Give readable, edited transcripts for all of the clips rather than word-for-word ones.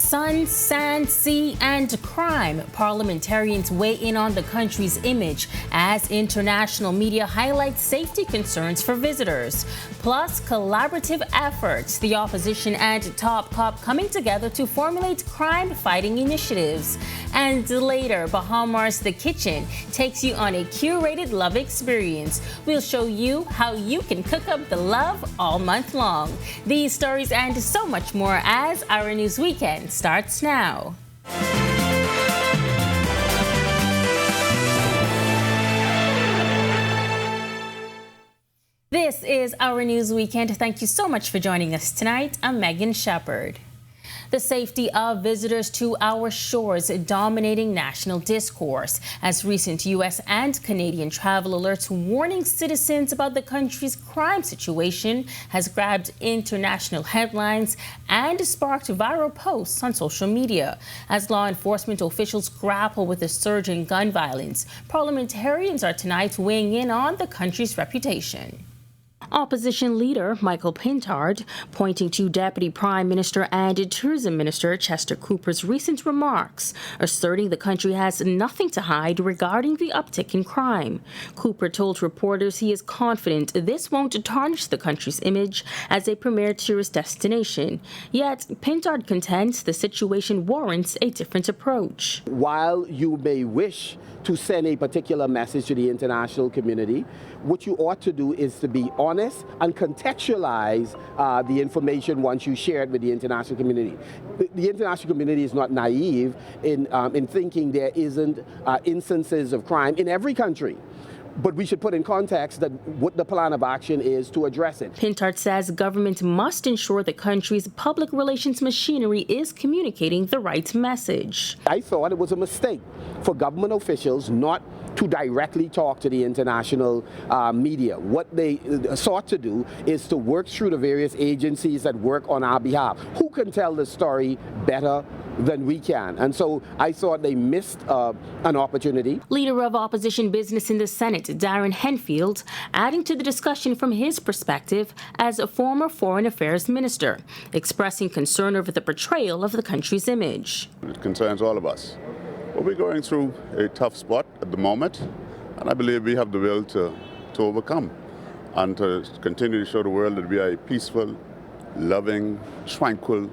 Sun, sand, sea, and crime. Parliamentarians weigh in on the country's image as international media highlights safety concerns for visitors. Plus, collaborative efforts. The opposition and top cop coming together to formulate crime-fighting initiatives. And later, Bahamas The Kitchen takes you on a curated love experience. We'll show you how you can cook up the love all month long. These stories and so much more as Our News Weekend starts now. This is Our News Weekend. Thank you so much for joining us tonight. I'm Megan Shepard. The safety of visitors to our shores dominating national discourse as recent U.S. and Canadian travel alerts warning citizens about the country's crime situation has grabbed international headlines and sparked viral posts on social media. As law enforcement officials grapple with the surge in gun violence, parliamentarians are tonight weighing in on the country's reputation. Opposition leader Michael Pintard pointing to Deputy Prime Minister and Tourism Minister Chester Cooper's recent remarks, asserting the country has nothing to hide regarding the uptick in crime. Cooper told reporters he is confident this won't tarnish the country's image as a premier tourist destination. Yet, Pintard contends the situation warrants a different approach. While you may wish to send a particular message to the international community, what you ought to do is to be honest and contextualize the information once you share it with the international community. The international community is not naive in thinking there isn't instances of crime in every country. But we should put in context that what the plan of action is to address it. Pintard says government must ensure the country's public relations machinery is communicating the right message. I thought it was a mistake for government officials not to directly talk to the international media. What they sought to do is to work through the various agencies that work on our behalf. Who can tell the story better than we can? And so I thought they missed an opportunity. Leader of opposition business in the Senate, Darren Henfield, adding to the discussion from his perspective as a former foreign affairs minister, expressing concern over the portrayal of the country's image. It concerns all of us. But we're going through a tough spot at the moment, and I believe we have the will to overcome and to continue to show the world that we are a peaceful, loving, tranquil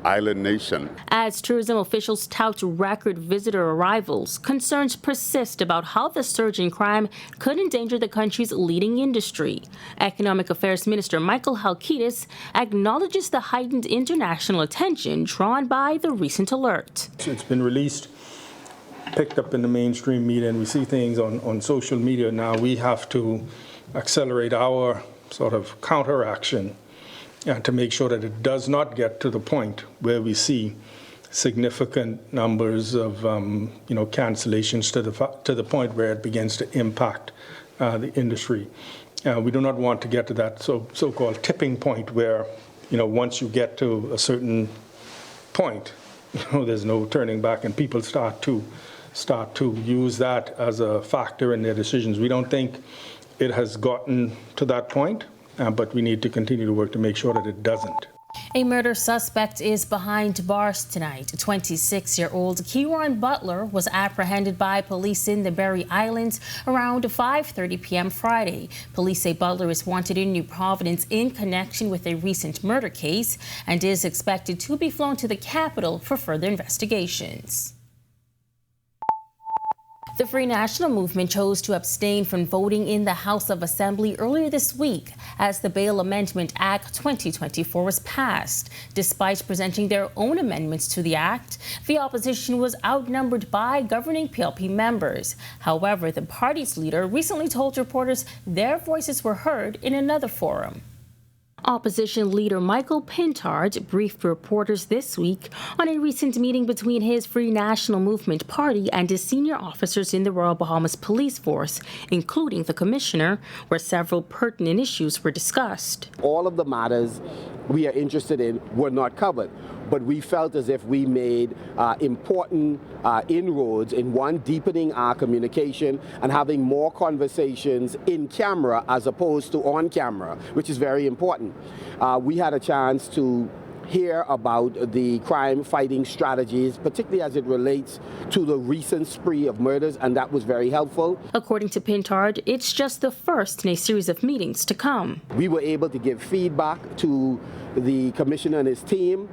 island nation. As tourism officials tout record visitor arrivals, concerns persist about how the surge in crime could endanger the country's leading industry. Economic Affairs Minister Michael Halkitis acknowledges the heightened international attention drawn by the recent alert. It's been released, picked up in the mainstream media, and we see things on social media now. We have to accelerate our sort of counteraction to make sure that it does not get to the point where we see significant numbers of cancellations to the point where it begins to impact the industry. We do not want to get to that so-called tipping point where, once you get to a certain point, there's no turning back and people start to use that as a factor in their decisions. We don't think it has gotten to that point, but we need to continue to work to make sure that it doesn't. A murder suspect is behind bars tonight. 26-year-old Kieran Butler was apprehended by police in the Berry Islands around 5:30 p.m. Friday. Police say Butler is wanted in New Providence in connection with a recent murder case and is expected to be flown to the capital for further investigations. The Free National Movement chose to abstain from voting in the House of Assembly earlier this week as the Bail Amendment Act 2024 was passed. Despite presenting their own amendments to the act, the opposition was outnumbered by governing PLP members. However, the party's leader recently told reporters their voices were heard in another forum. Opposition leader Michael Pintard briefed reporters this week on a recent meeting between his Free National Movement party and his senior officers in the Royal Bahamas Police Force, including the commissioner, where several pertinent issues were discussed. All of the matters we are interested in were not covered, but we felt as if we made important inroads in one, deepening our communication and having more conversations in camera as opposed to on camera, which is very important. We had a chance to hear about the crime fighting strategies, particularly as it relates to the recent spree of murders, and that was very helpful. According to Pintard, it's just the first in a series of meetings to come. We were able to give feedback to the commissioner and his team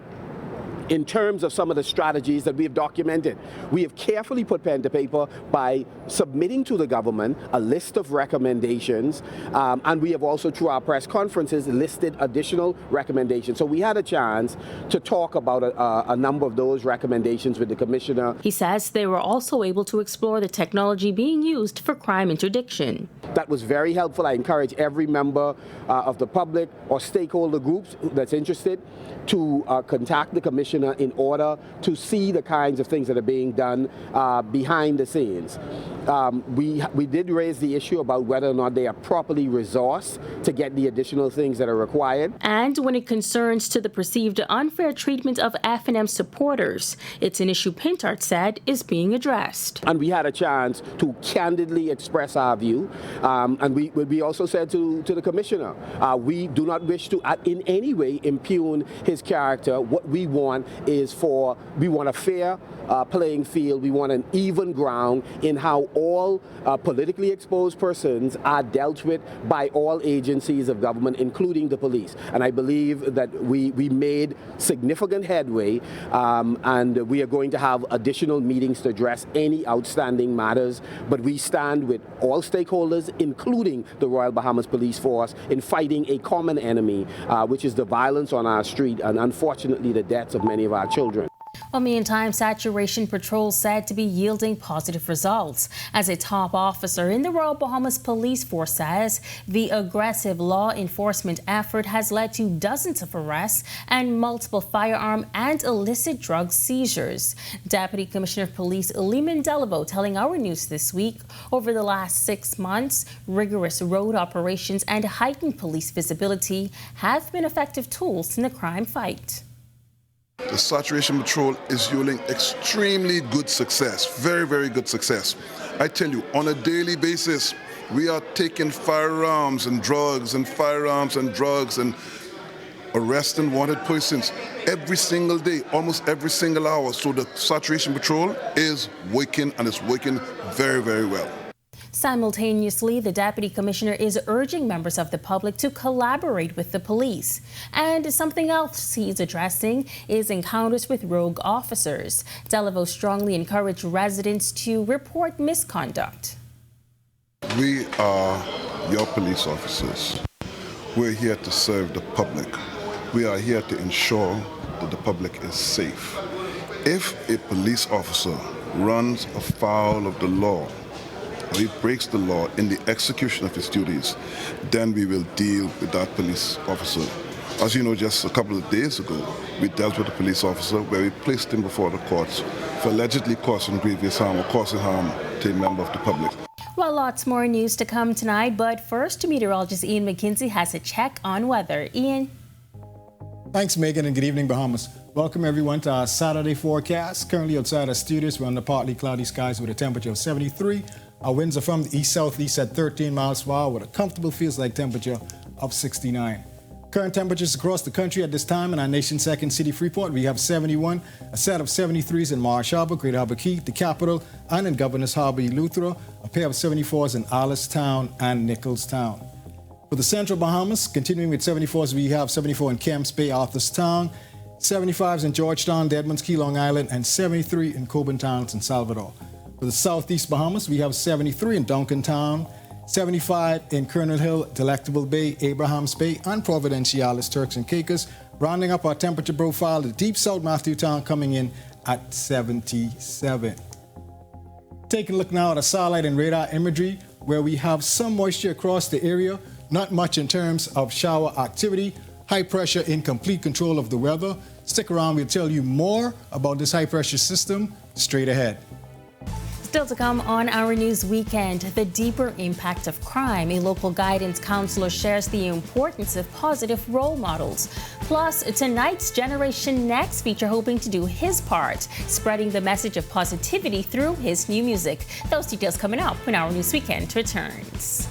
in terms of some of the strategies that we have documented. We have carefully put pen to paper by submitting to the government a list of recommendations, and we have also, through our press conferences, listed additional recommendations. So we had a chance to talk about a number of those recommendations with the commissioner. He says they were also able to explore the technology being used for crime interdiction. That was very helpful. I encourage every member of the public or stakeholder groups that's interested to contact the commissioner in order to see the kinds of things that are being done behind the scenes. We did raise the issue about whether or not they are properly resourced to get the additional things that are required. And when it concerns to the perceived unfair treatment of FNM supporters, it's an issue Pintard said is being addressed. And we had a chance to candidly express our view. And we also said to the commissioner, we do not wish to in any way impugn his character. What we want is we want a fair playing field. We want an even ground in how all politically exposed persons are dealt with by all agencies of government, including the police. And I believe that we made significant headway, and we are going to have additional meetings to address any outstanding matters. But we stand with all stakeholders, including the Royal Bahamas Police Force, in fighting a common enemy, which is the violence on our street and unfortunately the deaths of many of our children. Well, meantime, saturation patrol said to be yielding positive results. As a top officer in the Royal Bahamas Police Force says, the aggressive law enforcement effort has led to dozens of arrests and multiple firearm and illicit drug seizures. Deputy Commissioner of Police Lehman Delaveau telling Our News this week, over the last 6 months, rigorous road operations and heightened police visibility have been effective tools in the crime fight. The saturation patrol is yielding extremely good success, very, very good success. I tell you, on a daily basis, we are taking firearms and drugs and arresting wanted persons every single day, almost every single hour. So the saturation patrol is working, and it's working very, very well. Simultaneously, the Deputy Commissioner is urging members of the public to collaborate with the police. And something else he's addressing is encounters with rogue officers. Delaveau strongly encouraged residents to report misconduct. We are your police officers. We're here to serve the public. We are here to ensure that the public is safe. If a police officer runs afoul of the law, or he breaks the law in the execution of his duties, then we will deal with that police officer. As you know, just a couple of days ago, we dealt with a police officer where we placed him before the courts for allegedly causing grievous harm or causing harm to a member of the public. Well, lots more news to come tonight, but first, meteorologist Ian McKinsey has a check on weather. Ian? Thanks, Megan, and good evening, Bahamas. Welcome, everyone, to our Saturday forecast. Currently outside our studios, we're under partly cloudy skies with a temperature of 73. Our winds are from the east-southeast at 13 miles per hour with a comfortable feels-like temperature of 69. Current temperatures across the country at this time in our nation's second city, Freeport, we have 71, a set of 73s in Marsh Harbor, Greater Harbour Key, the capital, and in Governor's Harbor, Eleuthera, a pair of 74s in Alistown and Nicholstown. For the central Bahamas, continuing with 74s, we have 74 in Kemps Bay, Arthurstown, 75s in Georgetown, Deadman's Key, Long Island, and 73 in Coburn Town, San Salvador. For the southeast Bahamas, we have 73 in Duncantown, 75 in Colonel Hill, Delectable Bay, Abrahams Bay, and Providenciales, Turks and Caicos. Rounding up our temperature profile, the deep south Matthewtown coming in at 77. Taking a look now at a satellite and radar imagery where we have some moisture across the area, not much in terms of shower activity, high pressure in complete control of the weather. Stick around, we'll tell you more about this high pressure system straight ahead. Still to come on Our News Weekend, the deeper impact of crime. A local guidance counselor shares the importance of positive role models. Plus, tonight's Generation Next feature hoping to do his part, spreading the message of positivity through his new music. Those details coming up when Our News Weekend returns.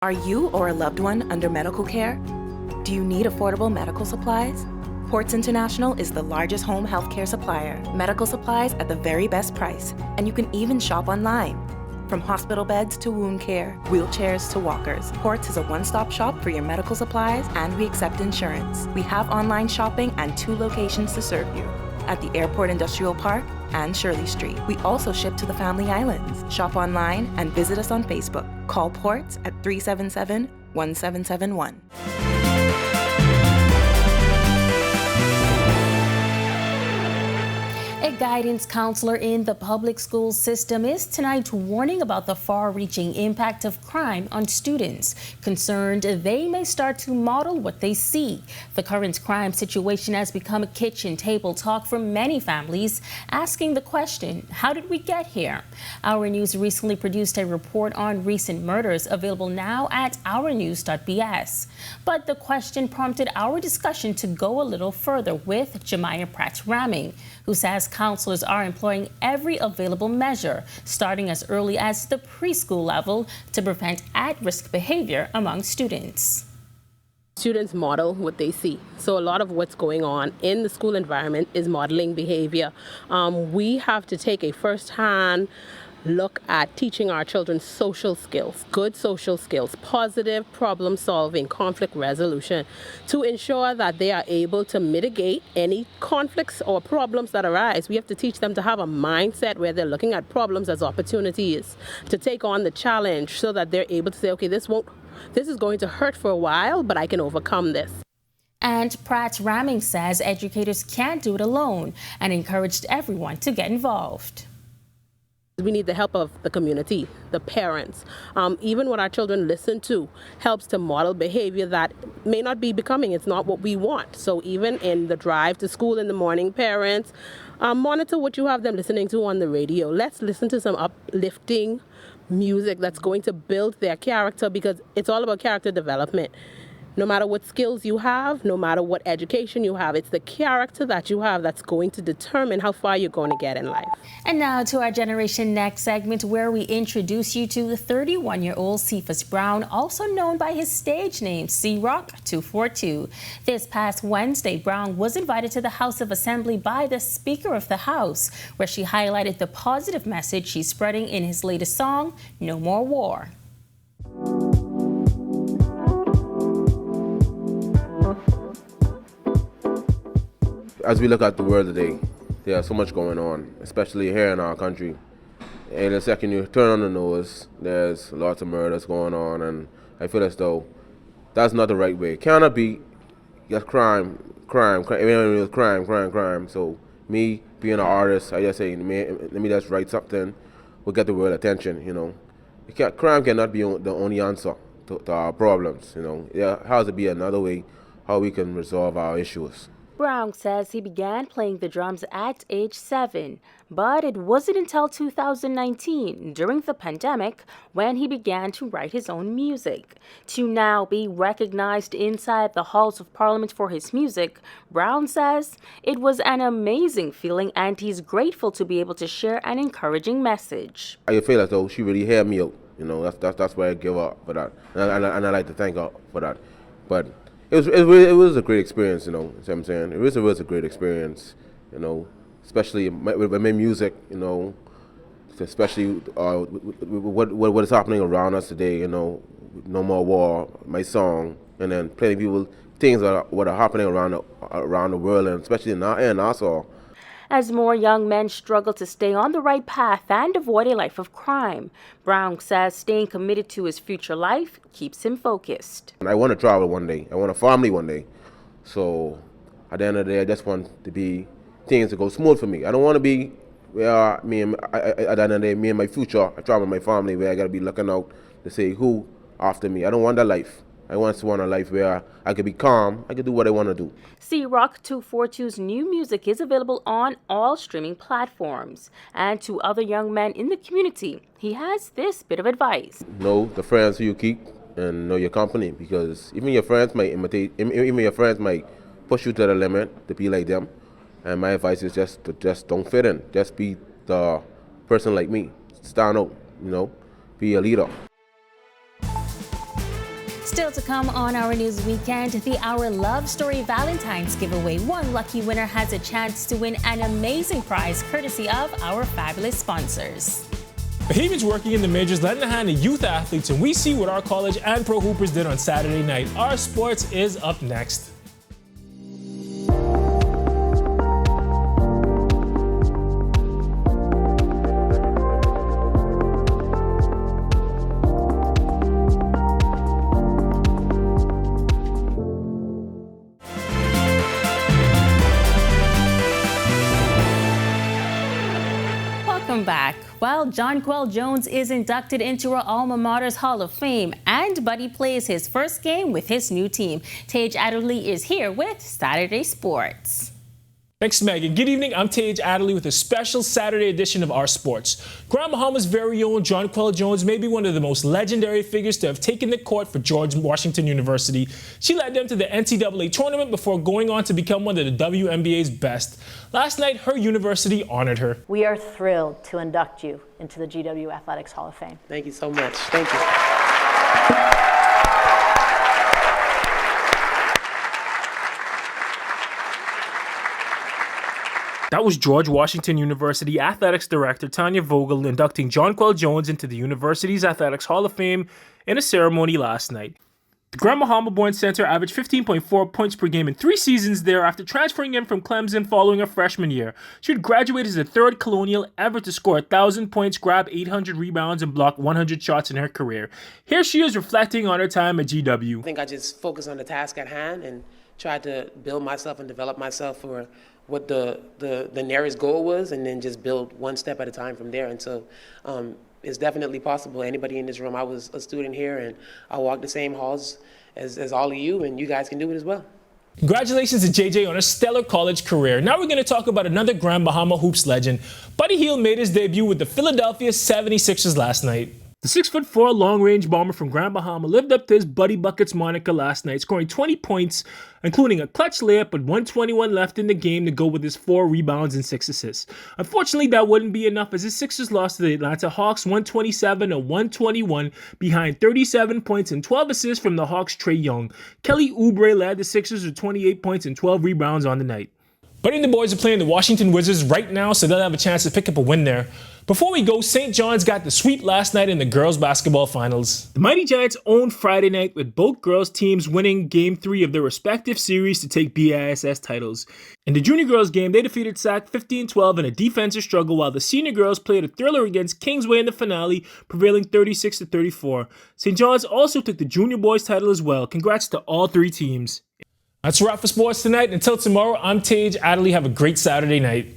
Are you or a loved one under medical care? Do you need affordable medical supplies? Ports International is the largest home healthcare supplier. Medical supplies at the very best price, and you can even shop online. From hospital beds to wound care, wheelchairs to walkers, Ports is a one-stop shop for your medical supplies, and we accept insurance. We have online shopping and 2 locations to serve you, at the Airport Industrial Park and Shirley Street. We also ship to the Family Islands. Shop online and visit us on Facebook. Call Ports at 377-1771. A guidance counselor in the public school system is tonight warning about the far-reaching impact of crime on students, concerned they may start to model what they see. The current crime situation has become a kitchen table talk for many families, asking the question, how did we get here? Our News recently produced a report on recent murders, available now at ournews.bs. But the question prompted our discussion to go a little further with Jemiah Pratt-Ramming, who says counselors are employing every available measure, starting as early as the preschool level, to prevent at-risk behavior among students. Students model what they see. So a lot of what's going on in the school environment is modeling behavior. We have to take a first-hand look at teaching our children social skills, good social skills, positive problem solving, conflict resolution, to ensure that they are able to mitigate any conflicts or problems that arise. We have to teach them to have a mindset where they're looking at problems as opportunities, to take on the challenge so that they're able to say, okay, this is going to hurt for a while, but I can overcome this. And Pratt-Ramming says educators can't do it alone and encouraged everyone to get involved. We need the help of the community, the parents. Even what our children listen to helps to model behavior that may not be becoming. It's not what we want. So even in the drive to school in the morning, parents, monitor what you have them listening to on the radio. Let's listen to some uplifting music that's going to build their character, because it's all about character development. No matter what skills you have, no matter what education you have, it's the character that you have that's going to determine how far you're going to get in life. And now to our Generation Next segment, where we introduce you to the 31-year-old Cephas Brown, also known by his stage name, C-Rock 242. This past Wednesday, Brown was invited to the House of Assembly by the Speaker of the House, where she highlighted the positive message she's spreading in his latest song, No More War. As we look at the world today, there's so much going on, especially here in our country. And the second you turn on the nose, there's lots of murders going on, and I feel as though that's not the right way. It cannot be just crime. So me being an artist, I just say, let me just write something, we'll get the world attention, you know. Crime cannot be the only answer to our problems, you know. There has to be another way how we can resolve our issues. Brown says he began playing the drums at age 7, but it wasn't until 2019, during the pandemic, when he began to write his own music. To now be recognized inside the halls of Parliament for his music, Brown says it was an amazing feeling, and he's grateful to be able to share an encouraging message. I feel as though she really heard me out, you know. That's why I give her for that, and I like to thank her for that. But it was a great experience, you know what I'm saying? It was a great experience, you know, especially with my music, you know, especially what is happening around us today, you know, No More War, my song, and then plenty of things that are happening around the world, and especially in Nassau. As more young men struggle to stay on the right path and avoid a life of crime, Brown says staying committed to his future life keeps him focused. I want to travel one day. I want a family one day. So at the end of the day, I just want to be things to go smooth for me. I don't want to be where at the end of the day, me and my future, I travel with my family, where I got to be looking out to say who after me. I don't want that life. I want a life where I could be calm, I could do what I want to do. C-Rock 242's new music is available on all streaming platforms. And to other young men in the community, he has this bit of advice. Know the friends who you keep and know your company, because even your friends might imitate, even your friends might push you to the limit to be like them. And my advice is just don't fit in. Just be the person like me. Stand out, you know, be a leader. Still to come on Our News Weekend, the Our Love Story Valentine's giveaway. One lucky winner has a chance to win an amazing prize courtesy of our fabulous sponsors. Bahamians working in the majors lending a hand to youth athletes, and we see what our college and pro hoopers did on Saturday night. Our sports is up next. Back. Well, Jonquel Jones is inducted into our alma mater's Hall of Fame, and Buddy plays his first game with his new team. Tage Adderley is here with Saturday Sports. Thanks, Megan. Good evening. I'm Tage Adderley with a special Saturday edition of Our Sports. Grand Bahama's very own Jonquel Jones may be one of the most legendary figures to have taken the court for George Washington University. She led them to the NCAA tournament before going on to become one of the WNBA's best. Last night, her university honored her. We are thrilled to induct you into the GW Athletics Hall of Fame. Thank you so much. Thank you. That was George Washington University Athletics Director Tanya Vogel inducting Jonquel Jones into the university's Athletics Hall of Fame in a ceremony last night. The Grand Bahama-born center averaged 15.4 points per game in 3 seasons there after transferring in from Clemson following her freshman year. She would graduate as the third Colonial ever to score 1,000 points, grab 800 rebounds, and block 100 shots in her career. Here she is reflecting on her time at GW. I think I just focused on the task at hand and tried to build myself and develop myself for what the nearest goal was, and then just build one step at a time from there. And so it's definitely possible. Anybody in this room, I was a student here, and I walked the same halls as all of you, and you guys can do it as well. Congratulations to JJ on a stellar college career. Now we're going to talk about another Grand Bahama Hoops legend. Buddy Hield made his debut with the Philadelphia 76ers last night. The 6'4" long-range bomber from Grand Bahama lived up to his Buddy Buckets moniker last night, scoring 20 points, including a clutch layup with 1:21 left in the game to go with his 4 rebounds and 6 assists. Unfortunately, that wouldn't be enough as his Sixers lost to the Atlanta Hawks 127-121 behind 37 points and 12 assists from the Hawks' Trae Young. Kelly Oubre led the Sixers with 28 points and 12 rebounds on the night. Buddy and the boys are playing the Washington Wizards right now, so they'll have a chance to pick up a win there. Before we go, St. John's got the sweep last night in the girls' basketball finals. The Mighty Giants owned Friday night with both girls' teams winning Game 3 of their respective series to take BISS titles. In the junior girls' game, they defeated SAC 15-12 in a defensive struggle, while the senior girls played a thriller against Kingsway in the finale, prevailing 36-34. St. John's also took the junior boys' title as well. Congrats to all 3 teams. That's a wrap for sports tonight. Until tomorrow, I'm Tage Adderley. Have a great Saturday night.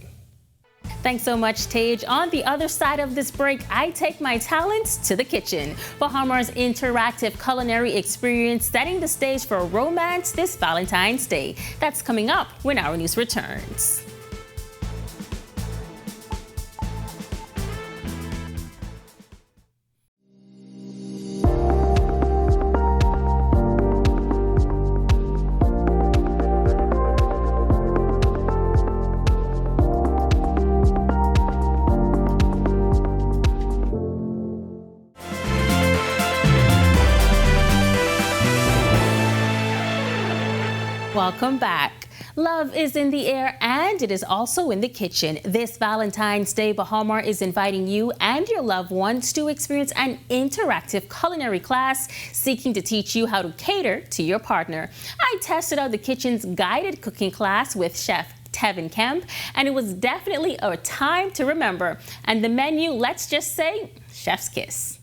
Thanks so much, Tage. On the other side of this break, I take my talents to the kitchen. Bahamas' interactive culinary experience setting the stage for romance this Valentine's Day. That's coming up when Our News returns. Welcome back. Love is in the air and it is also in the kitchen. This Valentine's Day, Bahamar is inviting you and your loved ones to experience an interactive culinary class seeking to teach you how to cater to your partner. I tested out the kitchen's guided cooking class with Chef Tevin Kemp, and it was definitely a time to remember. And the menu, let's just say, chef's kiss.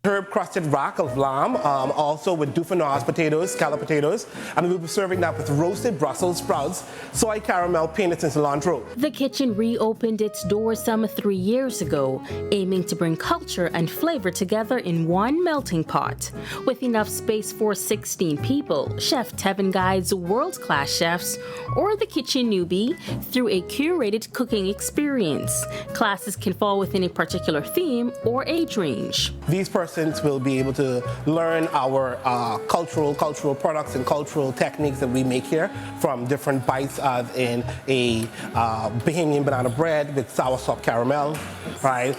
Herb-crusted rack of lamb, also with Dauphinoise potatoes, scallop potatoes, and we'll be serving that with roasted Brussels sprouts, soy caramel, peanuts, and cilantro. The kitchen reopened its doors some 3 years ago, aiming to bring culture and flavor together in one melting pot. With enough space for 16 people, Chef Tevin guides world-class chefs or the kitchen newbie through a curated cooking experience. Classes can fall within a particular theme or age range. These persons persons will be able to learn our cultural products and cultural techniques that we make here, from different bites, as in a Bahamian banana bread with soursop caramel, right?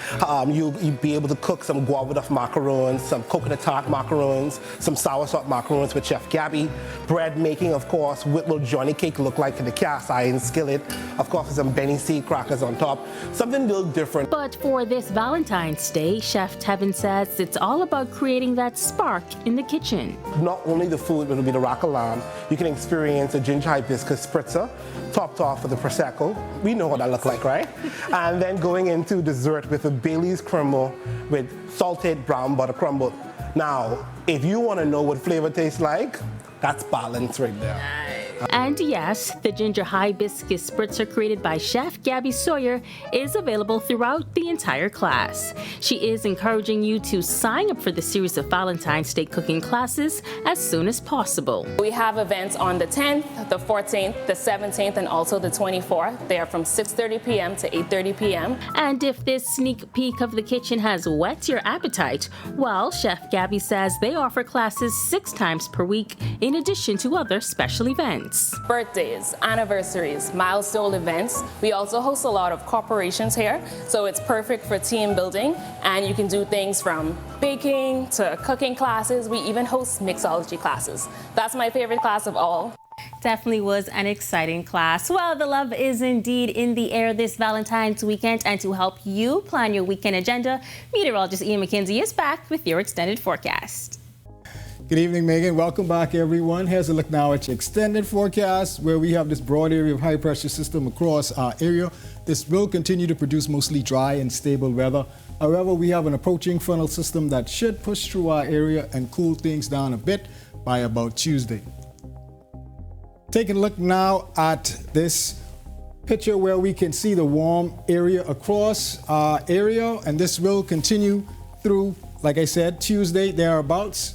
You'll be able to cook some guava duff macaroons, some coconut tart macaroons, some soursop macaroons with Chef Gabby. Bread making, of course, what will Johnny cake look like in the cast iron skillet? Of course, with some Benny seed crackers on top. Something a little different. But for this Valentine's Day, Chef Tevin says it's all about creating that spark in the kitchen. Not only the food, but it'll be the rock of lamb. You can experience a ginger hibiscus spritzer, topped off with a Prosecco. We know what that looks like, right? And then going into dessert with a Bailey's crumble with salted brown butter crumble. Now, if you want to know what flavor tastes like, that's balance right there. And yes, the ginger hibiscus spritzer created by Chef Gabby Sawyer is available throughout the entire class. She is encouraging you to sign up for the series of Valentine's Day cooking classes as soon as possible. We have events on the 10th, the 14th, the 17th, and also the 24th. They are from 6:30 p.m. to 8:30 p.m. And if this sneak peek of the kitchen has whet your appetite, well, Chef Gabby says they offer classes 6 times per week in addition to other special events. Birthdays, anniversaries, milestone events. We also host a lot of corporations here, so it's perfect for team building, and you can do things from baking to cooking classes. We even host mixology classes. That's my favorite class of all. Definitely was an exciting class. Well, the love is indeed in the air this Valentine's weekend, and to help you plan your weekend agenda, meteorologist Ian McKenzie is back with your extended forecast. Good evening, Megan. Welcome back, everyone. Here's a look now at your extended forecast, where we have this broad area of high pressure system across our area. This will continue to produce mostly dry and stable weather. However, we have an approaching frontal system that should push through our area and cool things down a bit by about Tuesday. Taking a look now at this picture where we can see the warm area across our area, and this will continue through, like I said, Tuesday thereabouts.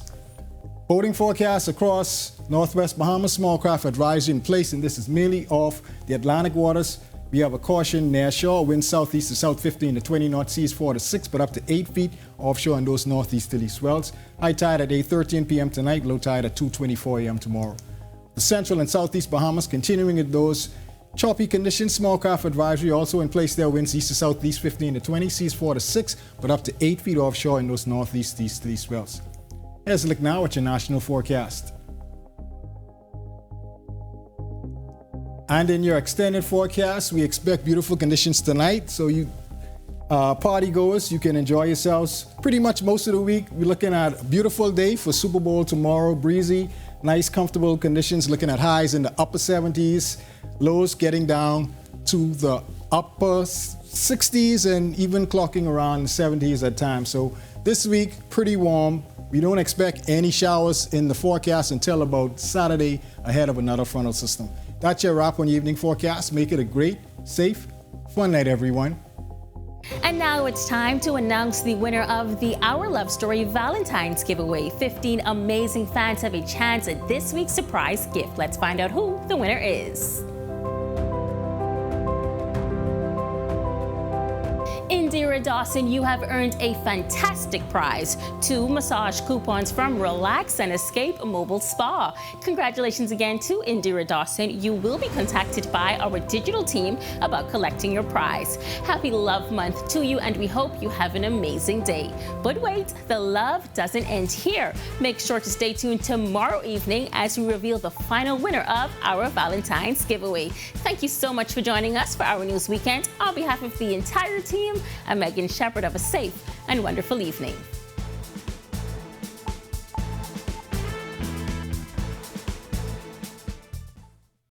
Boating forecast across northwest Bahamas, small craft advisory in place, and this is mainly off the Atlantic waters. We have a caution near shore, winds southeast to south 15 to 20 knots, seas 4 to 6, but up to 8 feet offshore in those northeasterly swells. High tide at 8:13 p.m. tonight, low tide at 2:24 a.m. tomorrow. The central and southeast Bahamas continuing in those choppy conditions, small craft advisory also in place there, winds east to southeast 15 to 20, seas 4 to 6, but up to 8 feet offshore in those northeasterly swells. Here's a look now at your national forecast. And in your extended forecast, we expect beautiful conditions tonight. So you party goers, you can enjoy yourselves pretty much most of the week. We're looking at a beautiful day for Super Bowl tomorrow, breezy, nice, comfortable conditions, looking at highs in the upper 70s, lows getting down to the upper 60s and even clocking around 70s at times. So this week, pretty warm. We don't expect any showers in the forecast until about Saturday ahead of another frontal system. That's your wrap on the evening forecast. Make it a great, safe, fun night, everyone. And now it's time to announce the winner of the Our Love Story Valentine's giveaway. 15 amazing fans have a chance at this week's surprise gift. Let's find out who the winner is. Indira Dawson, you have earned a fantastic prize. 2 massage coupons from Relax and Escape Mobile Spa. Congratulations again to Indira Dawson. You will be contacted by our digital team about collecting your prize. Happy Love Month to you, and we hope you have an amazing day. But wait, the love doesn't end here. Make sure to stay tuned tomorrow evening as we reveal the final winner of our Valentine's giveaway. Thank you so much for joining us for Our News Weekend. On behalf of the entire team, I'm Megan Shepherd. Have a safe and wonderful evening.